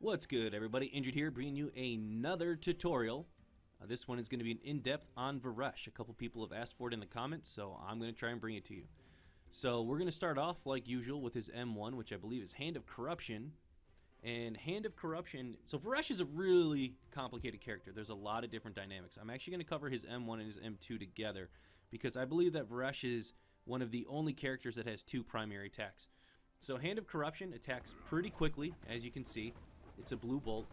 What's good, everybody? Injured here, bringing you another tutorial. This one is going to be an in-depth on Varesh. A couple people have asked for it in the comments, so I'm going to try and bring it to you. So we're going to start off, like usual, with his M1, which I believe is Hand of Corruption. And Hand of Corruption, so Varesh is a really complicated character. There's a lot of different dynamics. I'm actually going to cover his M1 and his M2 together, because I believe that Varesh is one of the only characters that has two primary attacks. So Hand of Corruption attacks pretty quickly, as you can see. It's a blue bolt.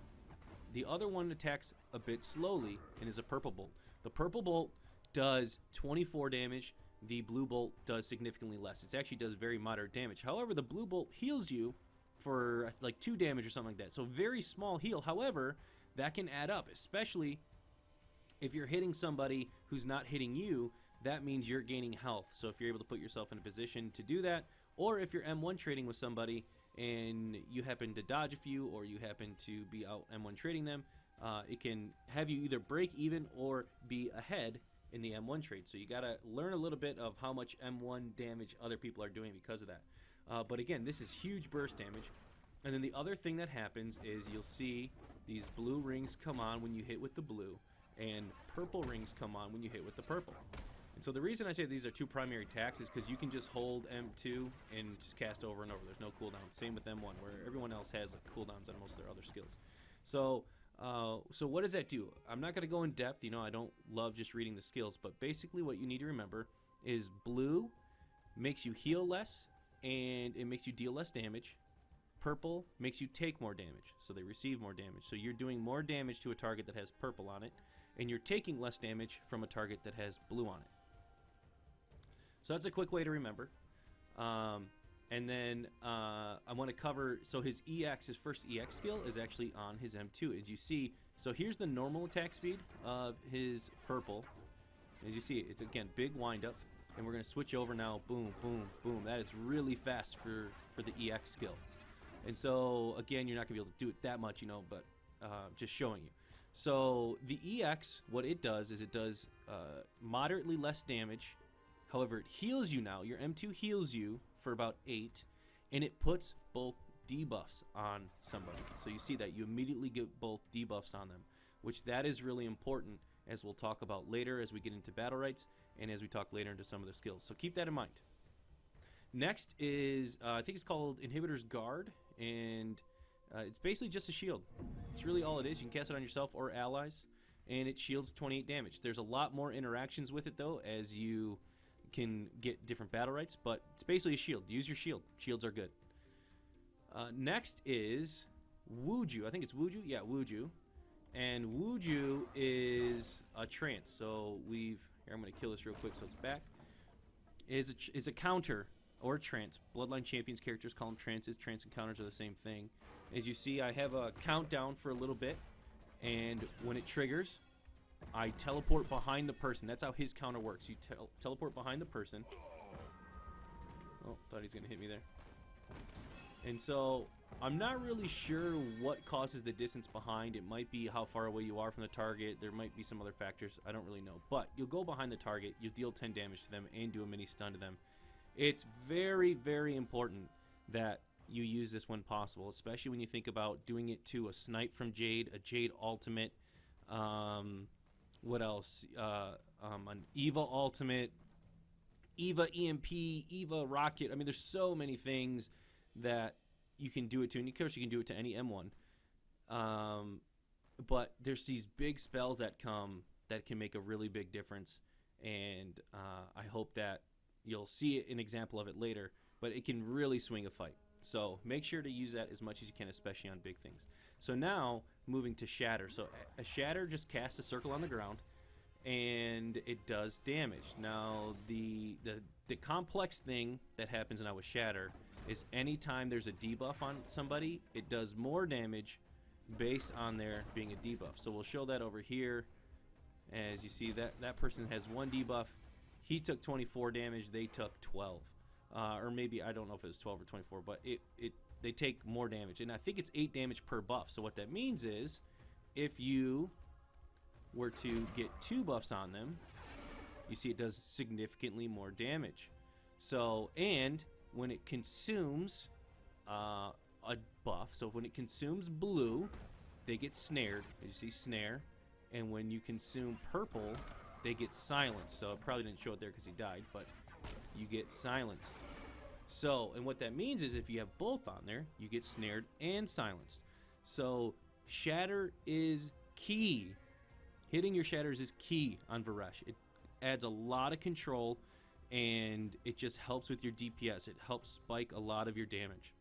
The other one attacks a bit slowly and is a purple bolt. The purple bolt does 24 damage. The blue bolt does significantly less. It actually does very moderate damage. However, the blue bolt heals you for like 2 damage or something like that. So very small heal. However, that can add up, especially if you're hitting somebody who's not hitting you. That means you're gaining health. So if you're able to put yourself in a position to do that, or if you're M1 trading with somebody and you happen to dodge a few, or you happen to be out M1 trading them, it can have you either break even or be ahead in the M1 trade. So you gotta learn a little bit of how much M1 damage other people are doing because of that. But again, this is huge burst damage. And then the other thing that happens is you'll see these blue rings come on when you hit with the blue, and purple rings come on when you hit with the purple. And so the reason I say these are two primary attacks is because you can just hold M2 and just cast over and over. There's no cooldown. Same with M1, where everyone else has like cooldowns on most of their other skills. So what does that do? I'm not going to go in depth. You know, I don't love just reading the skills, but basically what you need to remember is blue makes you heal less and it makes you deal less damage. Purple makes you take more damage, so they receive more damage. So you're doing more damage to a target that has purple on it, and you're taking less damage from a target that has blue on it. So that's a quick way to remember. And then I want to cover, so his EX, his first EX skill is actually on his M2. As you see, so here's the normal attack speed of his purple. As you see, it's again, big windup. And we're going to switch over now, boom, boom, boom. That is really fast for the EX skill. And so, again, you're not going to be able to do it that much, you know, but just showing you. So the EX, what it does is it does moderately less damage. However, it heals you now. Your M2 heals you for about 8, and it puts both debuffs on somebody. So you see that you immediately get both debuffs on them, which that is really important, as we'll talk about later as we get into Battlerites and as we talk later into some of the skills. So keep that in mind. Next is, I think it's called Inhibitor's Guard, and it's basically just a shield. It's really all it is. You can cast it on yourself or allies, and it shields 28 damage. There's a lot more interactions with it, though, as you can get different battle rights, but it's basically a shield. Use your shield. Shields are good. Next is Wuju. I think it's Wuju. Yeah, Wuju. And Wuju is a trance. So here, I'm going to kill this real quick so it's back. Is a counter or trance. Bloodline Champions characters call them trances. Trance and counters are the same thing. As you see, I have a countdown for a little bit, and when it triggers, I teleport behind the person. That's how his counter works. You teleport behind the person. Oh, thought he's going to hit me there. And so I'm not really sure what causes the distance behind. It might be how far away you are from the target. There might be some other factors. I don't really know. But you'll go behind the target. You'll deal 10 damage to them and do a mini stun to them. It's very, very important that you use this when possible, especially when you think about doing it to a snipe from Jade, a Jade ultimate, what else? An Eva ultimate, Eva EMP, Eva rocket. I mean, there's so many things that you can do it to, and of course you can do it to any M1. But there's these big spells that come that can make a really big difference, and I hope that you'll see an example of it later, but it can really swing a fight. So make sure to use that as much as you can, especially on big things. So now, moving to Shatter. So a Shatter just casts a circle on the ground, and it does damage. Now, the complex thing that happens now with Shatter is anytime there's a debuff on somebody, it does more damage based on there being a debuff. So we'll show that over here. As you see, that person has 1 debuff. He took 24 damage, they took 12. Or maybe, I don't know if it was 12 or 24, but they take more damage. And I think it's 8 damage per buff. So what that means is, if you were to get 2 buffs on them, you see it does significantly more damage. So, and when it consumes a buff. So when it consumes blue, they get snared. As you see, snare. And when you consume purple, they get silenced. So it probably didn't show it there because he died, but you get silenced. So, and what that means is if you have both on there, you get snared and silenced. So shatter is key. Hitting your shatters is key on Varesh. It adds a lot of control, and it just helps with your DPS. It helps spike a lot of your damage.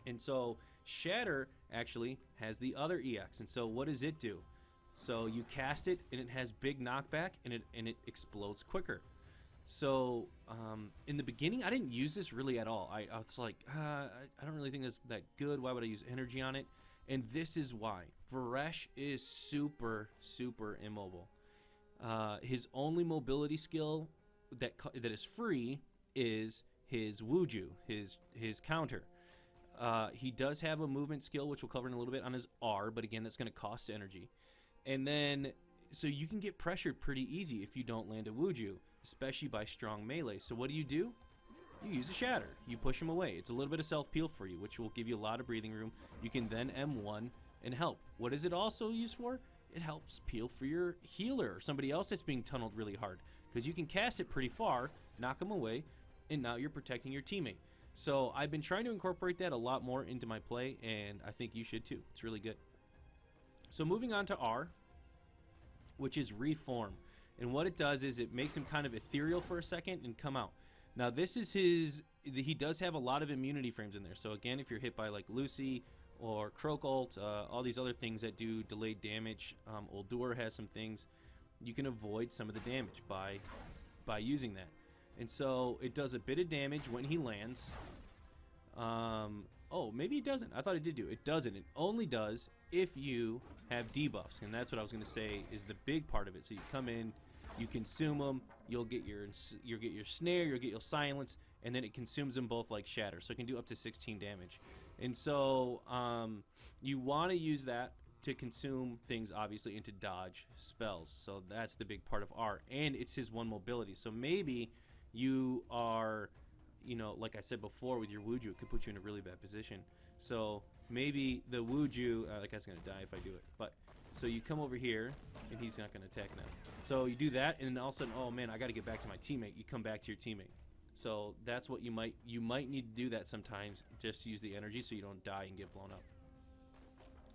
And so shatter actually has the other EX. And so what does it do? So you cast it, and it has big knockback, and it explodes quicker. So in the beginning, I didn't use this really at all. I was like, I don't really think that's that good. Why would I use energy on it? And this is why. Varesh is super, super immobile. His only mobility skill that is free is his Wuju, his counter. He does have a movement skill, which we'll cover in a little bit on his R, but again, that's going to cost energy. And then, so you can get pressured pretty easy if you don't land a Wuju, especially by strong melee. So what do? You use a shatter. You push him away. It's a little bit of self-peel for you, which will give you a lot of breathing room. You can then M1 and help. What is it also used for? It helps peel for your healer or somebody else that's being tunneled really hard, because you can cast it pretty far, knock them away, and now you're protecting your teammate. So I've been trying to incorporate that a lot more into my play, and I think you should too. It's really good. So moving on to R, which is Reform. And what it does is it makes him kind of ethereal for a second and come out. Now this is he does have a lot of immunity frames in there. So again, if you're hit by like Lucy or Crocult, all these other things that do delayed damage, Uldur has some things, you can avoid some of the damage by using that. And so it does a bit of damage when he lands. Oh, maybe it doesn't. I thought it did do. It doesn't. It only does if you have debuffs, and that's what I was going to say is the big part of it. So you come in, you consume them, you'll get your snare, you'll get your silence, and then it consumes them both like shatter. So it can do up to 16 damage. And so you want to use that to consume things, obviously, and to dodge spells. So that's the big part of R, and it's his one mobility. So maybe you are, you know, like I said before, with your Wuju, it could put you in a really bad position. So maybe the Wuju, that guy's going to die if I do it. But so you come over here, and he's not going to attack now. So you do that, and then all of a sudden, oh man, I got to get back to my teammate. You come back to your teammate. So that's what you might need to do that sometimes. Just use the energy so you don't die and get blown up.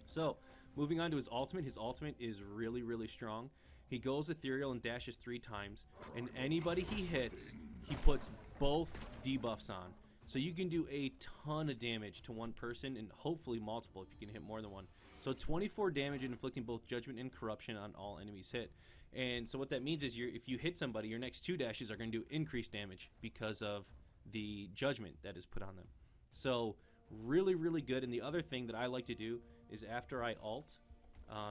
So moving on to his ultimate. His ultimate is really, really strong. He goes ethereal and dashes 3 times, and anybody he hits, he puts both debuffs on. So you can do a ton of damage to one person, and hopefully multiple if you can hit more than one. So 24 damage and inflicting both judgment and corruption on all enemies hit. And so what that means is if you hit somebody, your next 2 dashes are going to do increased damage because of the judgment that is put on them. So really, really good. And the other thing that I like to do is after I ult,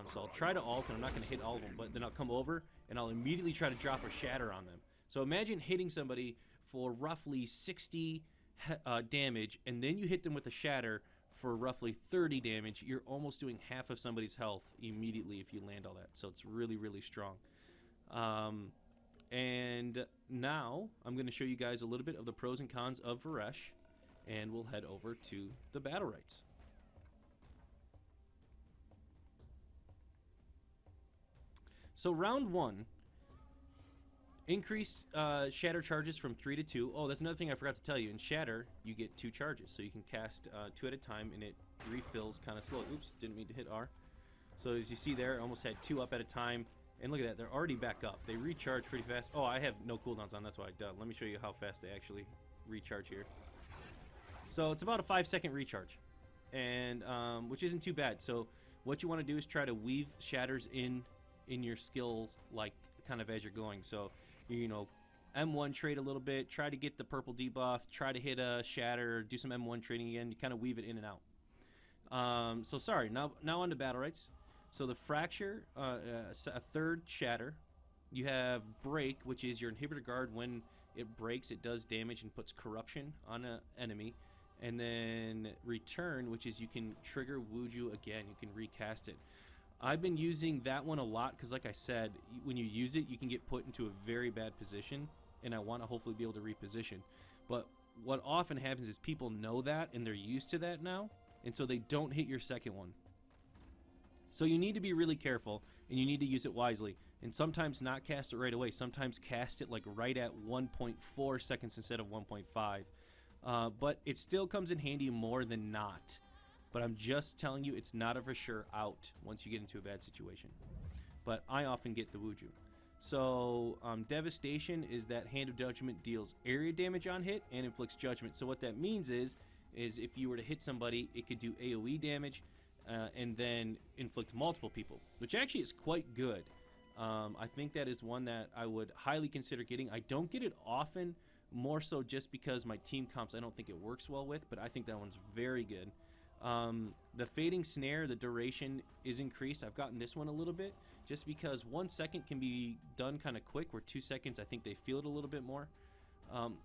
so I'll try to ult, and I'm not going to hit all of them, but then I'll come over and I'll immediately try to drop a shatter on them. So imagine hitting somebody for roughly 60 damage, and then you hit them with a shatter for roughly 30 damage. You're almost doing half of somebody's health immediately if you land all that. So it's really, really strong. And now I'm going to show you guys a little bit of the pros and cons of Varesh, and we'll head over to the Battlerites. So round 1, increased shatter charges from 3 to 2. Oh, that's another thing I forgot to tell you. In shatter, you get 2 charges, so you can cast 2 at a time, and it refills kind of slow. Oops, didn't mean to hit R. So as you see there, I almost had 2 up at a time, and look at that, they're already back up. They recharge pretty fast. Oh, I have no cooldowns on, that's why I done. Let me show you how fast they actually recharge here. So it's about a 5-second recharge, and which isn't too bad. So what you want to do is try to weave shatters in your skills, like kind of as you're going. So you know, M1 trade a little bit, try to get the purple debuff, try to hit a shatter, do some M1 trading again. You kind of weave it in and out. So sorry, now on to Battlerites. So the fracture, a 3rd shatter. You have break, which is your inhibitor guard. When it breaks, it does damage and puts corruption on an enemy. And then return, which is you can trigger Wuju again. You can recast it. I've been using that one a lot because, like I said, when you use it, you can get put into a very bad position, and I want to hopefully be able to reposition. But what often happens is people know that and they're used to that now, and so they don't hit your second one. So you need to be really careful, and you need to use it wisely, and sometimes not cast it right away. Sometimes cast it like right at 1.4 seconds instead of 1.5. But it still comes in handy more than not. But I'm just telling you, it's not a for sure out once you get into a bad situation. But I often get the Wuju. So Devastation is that Hand of Judgment deals area damage on hit and inflicts judgment. So what that means is if you were to hit somebody, it could do AoE damage and then inflict multiple people, which actually is quite good. I think that is one that I would highly consider getting. I don't get it often, more so just because my team comps I don't think it works well with, but I think that one's very good. The Fading Snare, the duration is increased. I've gotten this one a little bit just because 1 second can be done kind of quick, where 2 seconds I think they feel it a little bit more.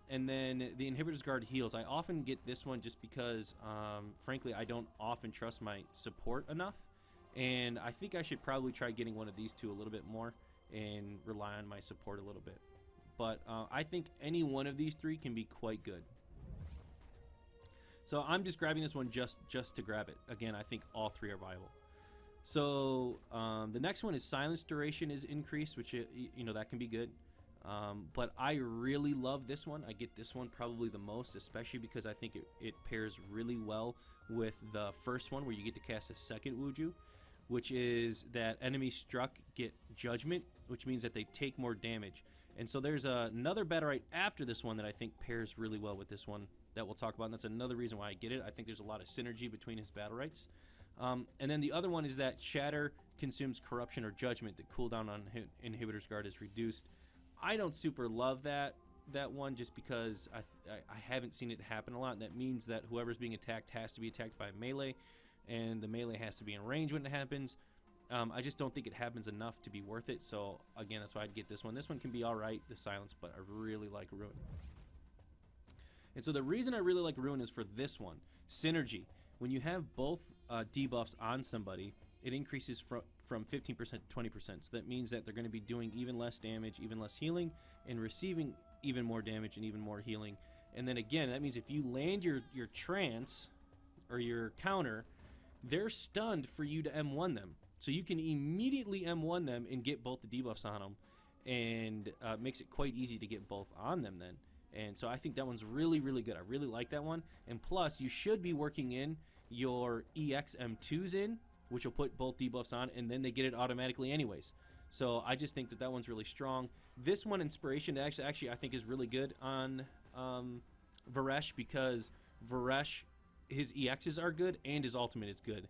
And then the Inhibitor's Guard heals. I often get this one just because, frankly, I don't often trust my support enough. And I think I should probably try getting one of these two a little bit more and rely on my support a little bit. But I think any one of these three can be quite good. So I'm just grabbing this one just to grab it. Again, I think all three are viable. So the next one is Silence Duration is increased, which, you know, that can be good. But I really love this one. I get this one probably the most, especially because I think it pairs really well with the first one where you get to cast a second Wuju, which is that enemies struck get Judgment, which means that they take more damage. And so there's another Battlerite after this one that I think pairs really well with this one that we'll talk about, and that's another reason why I get it. I think there's a lot of synergy between his Battlerites. And then the other one is that Shatter consumes Corruption or Judgment. The cooldown on Inhibitor's Guard is reduced. I don't super love that one just because I haven't seen it happen a lot. And that means that whoever's being attacked has to be attacked by melee, and the melee has to be in range when it happens. I just don't think it happens enough to be worth it. So again, that's why I'd get this one. This one can be alright, the Silence, but I really like Ruin. And so the reason I really like Ruin is for this one, Synergy. When you have both debuffs on somebody, it increases from 15% to 20%. So that means that they're going to be doing even less damage, even less healing, and receiving even more damage and even more healing. And then again, that means if you land your trance or your counter, they're stunned for you to M1 them. So you can immediately M1 them and get both the debuffs on them, and makes it quite easy to get both on them then. And so I think that one's really, really good. I really like that one. And plus, you should be working in your EX M2s in, which will put both debuffs on, and then they get it automatically anyways. So I just think that one's really strong. This one, Inspiration, actually I think is really good on Varesh, because Varesh, his EXs are good and his ultimate is good.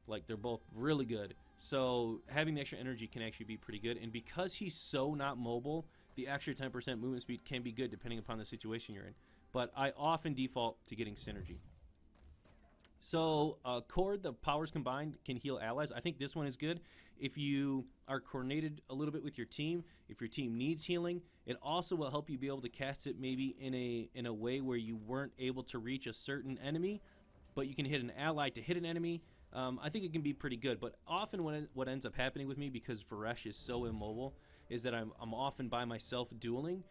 Like, they're both really good. So having the extra energy can actually be pretty good. And because he's so not mobile, the extra 10% movement speed can be good depending upon the situation you're in. But I often default to getting Synergy. So Chord, the powers combined, can heal allies. I think this one is good if you are coordinated a little bit with your team. If your team needs healing, it also will help you be able to cast it maybe in a way where you weren't able to reach a certain enemy, but you can hit an ally to hit an enemy. I think it can be pretty good, but often what ends up happening with me, because Varesh is so immobile, is that I'm often by myself dueling,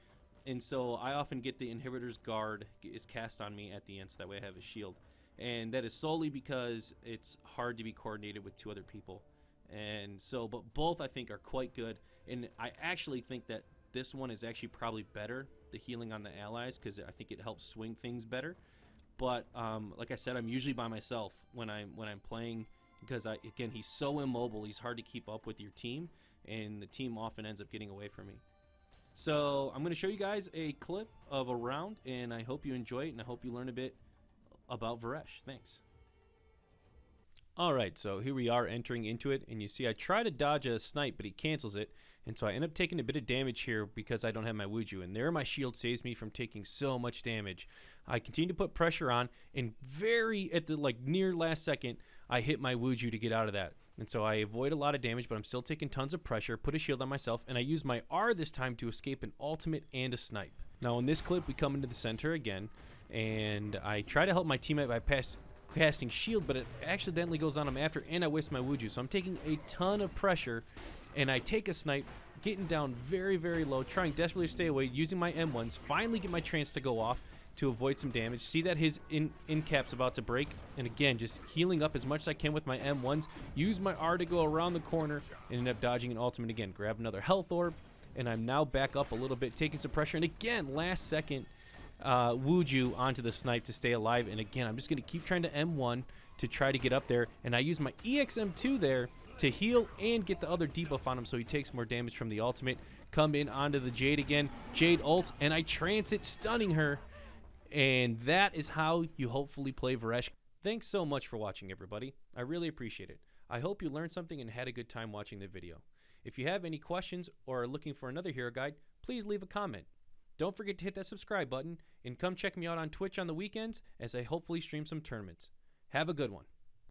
and so I often get the Inhibitor's Guard is cast on me at the end, so that way I have a shield. And that is solely because it's hard to be coordinated with two other people. And so, but both I think are quite good, and I actually think that this one is actually probably better, the healing on the allies, because I think it helps swing things better. But like I said, I'm usually by myself when I'm playing, because again, he's so immobile, he's hard to keep up with your team, and the team often ends up getting away from me. So I'm going to show you guys a clip of a round, and I hope you enjoy it, and I hope you learn a bit about Varesh. Thanks. Alright, so here we are entering into it, and you see I try to dodge a snipe, but he cancels it, and so I end up taking a bit of damage here because I don't have my Wuju, and there my shield saves me from taking so much damage. I continue to put pressure on, and at the near last second, I hit my Wuju to get out of that. And so I avoid a lot of damage, but I'm still taking tons of pressure, put a shield on myself, and I use my R this time to escape an ultimate and a snipe. Now in this clip, we come into the center again, and I try to help my teammate by casting shield, but it accidentally goes on him after, and I waste my Wuju. So I'm taking a ton of pressure, and I take a snipe, getting down very, very low, trying desperately to stay away, using my M1s, finally get my trance to go off, to avoid some damage. See that his in cap's about to break, and again, just healing up as much as I can with my M1s. Use my R to go around the corner and end up dodging an ultimate again. Grab another health orb, and I'm now back up a little bit, taking some pressure. And again, last second, Wuju onto the snipe to stay alive. And again, I'm just going to keep trying to M1 to try to get up there, and I use my EXM2 there to heal and get the other debuff on him so he takes more damage from the ultimate. Come in onto the Jade again. Jade ults, and I trance it, stunning her. And that is how you hopefully play Varesh. Thanks so much for watching, everybody. I really appreciate it. I hope you learned something and had a good time watching the video. If you have any questions or are looking for another hero guide, please leave a comment. Don't forget to hit that subscribe button and come check me out on Twitch on the weekends as I hopefully stream some tournaments. Have a good one.